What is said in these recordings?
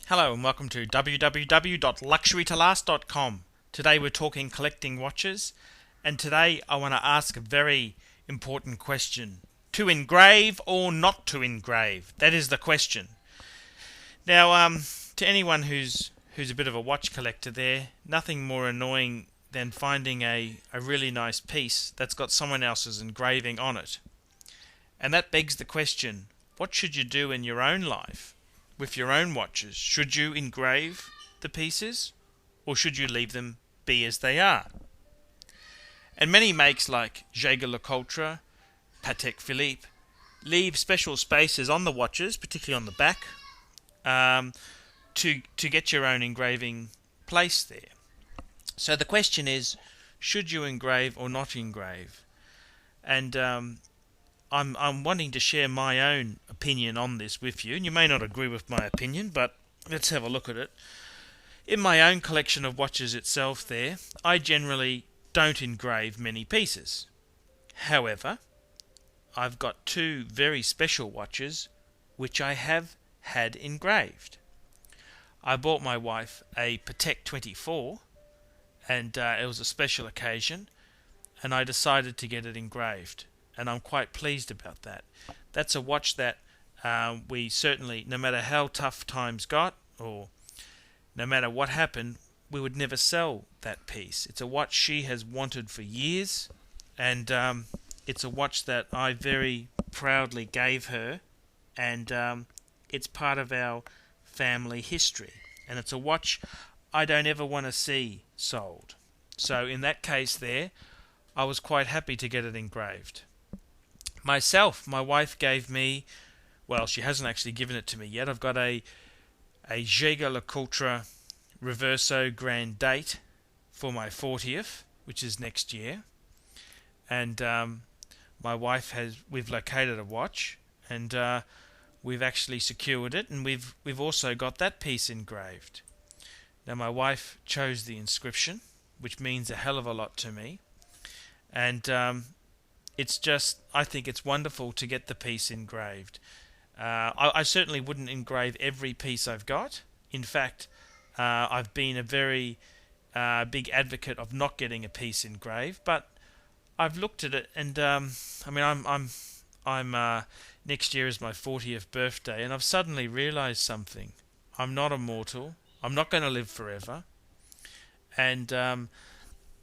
Hello and welcome to www.luxurytolast.com. Today we're talking collecting watches, and today I want to ask a very important question. To engrave or not to engrave? That is the question. Now, to anyone who's a bit of a watch collector there, nothing more annoying than finding a really nice piece that's got someone else's engraving on it. And that begs the question, what should you do in your own life with your own watches? Should you engrave the pieces, or should you leave them be as they are? And many makes like Jaeger-LeCoultre, Patek Philippe leave special spaces on the watches, particularly on the back, to get your own engraving placed there. So the question is, should you engrave or not engrave? And I'm wanting to share my own opinion on this with you, and you may not agree with my opinion, but let's have a look at it. In my own collection of watches itself there, I generally don't engrave many pieces. However, I've got two very special watches which I have had engraved. I bought my wife a Patek 24, and it was a special occasion, and I decided to get it engraved. And I'm quite pleased about that. That's a watch that we certainly, no matter how tough times got, or no matter what happened, we would never sell that piece. It's a watch she has wanted for years, and it's a watch that I very proudly gave her, and it's part of our family history. And it's a watch I don't ever want to see sold. So in that case there, I was quite happy to get it engraved. Myself, my wife gave me, well, she hasn't actually given it to me yet. I've got a Jaeger-LeCoultre Reverso Grand Date for my 40th, which is next year. And my wife we've located a watch, and we've actually secured it, and we've also got that piece engraved. Now my wife chose the inscription, which means a hell of a lot to me, and I think it's wonderful to get the piece engraved. I certainly wouldn't engrave every piece I've got. In fact, I've been a very big advocate of not getting a piece engraved. But I've looked at it, and I'm next year is my 40th birthday, and I've suddenly realised something. I'm not immortal. I'm not going to live forever. And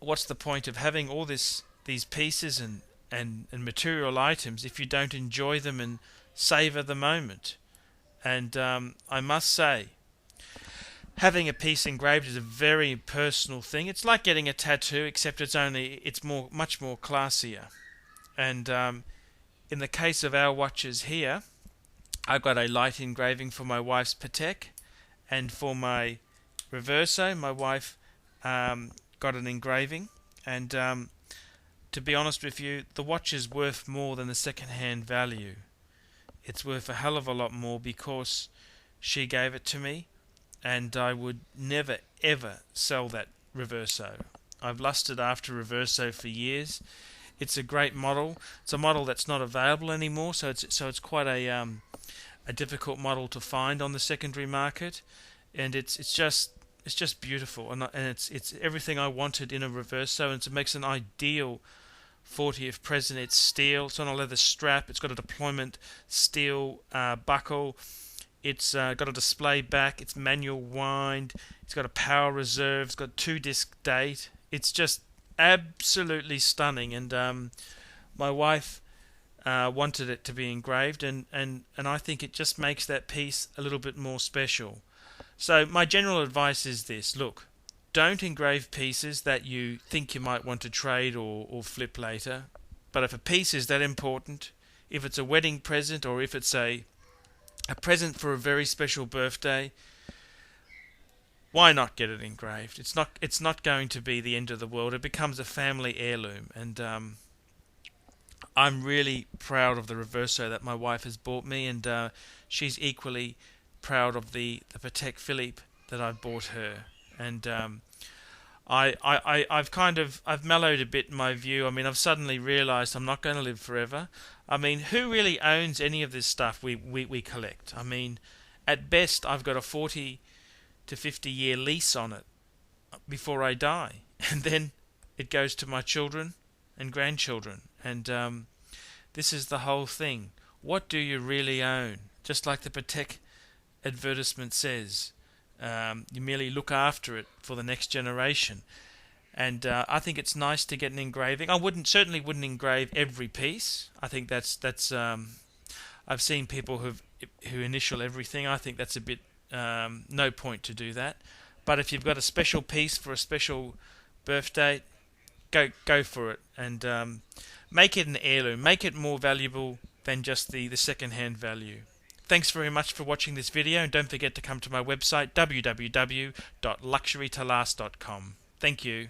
what's the point of having all these pieces and material items if you don't enjoy them and savour the moment? And I must say, having a piece engraved is a very personal thing. It's like getting a tattoo, except it's much more classier. And in the case of our watches here, I've got a light engraving for my wife's Patek, and for my Reverso, my wife got an engraving. And to be honest with you, the watch is worth more than the second-hand value. It's worth a hell of a lot more because she gave it to me, and I would never ever sell that Reverso. I've lusted after Reverso for years. It's a great model. It's a model that's not available anymore, so it's quite a difficult model to find on the secondary market, and it's just beautiful, and it's everything I wanted in a Reverso, and it makes an ideal 40th present. It's steel. It's on a leather strap. It's got a deployment steel buckle. It's got a display back. It's manual wind. It's got a power reserve. It's got 2-disc date. It's just absolutely stunning. And my wife wanted it to be engraved, and I think it just makes that piece a little bit more special. So my general advice is this: look, don't engrave pieces that you think you might want to trade or flip later. But if a piece is that important, if it's a wedding present, or if it's a present for a very special birthday, why not get it engraved? It's not going to be the end of the world. It becomes a family heirloom, and I'm really proud of the Reverso that my wife has bought me, and she's equally proud of the Patek Philippe that I bought her. And I've mellowed a bit in my view. I mean, I've suddenly realised I'm not going to live forever. I mean, who really owns any of this stuff we collect? I mean, at best, I've got a 40 to 50-year lease on it before I die, and then it goes to my children and grandchildren. And this is the whole thing. What do you really own? Just like the Patek advertisement says, you merely look after it for the next generation. And I think it's nice to get an engraving. I certainly wouldn't engrave every piece. I think that's I've seen people who initial everything. I think that's a bit no point to do that. But if you've got a special piece for a special birthday, go for it, and make it an heirloom. Make it more valuable than just the second-hand value. Thanks very much for watching this video, and don't forget to come to my website www.luxurytolast.com. Thank you.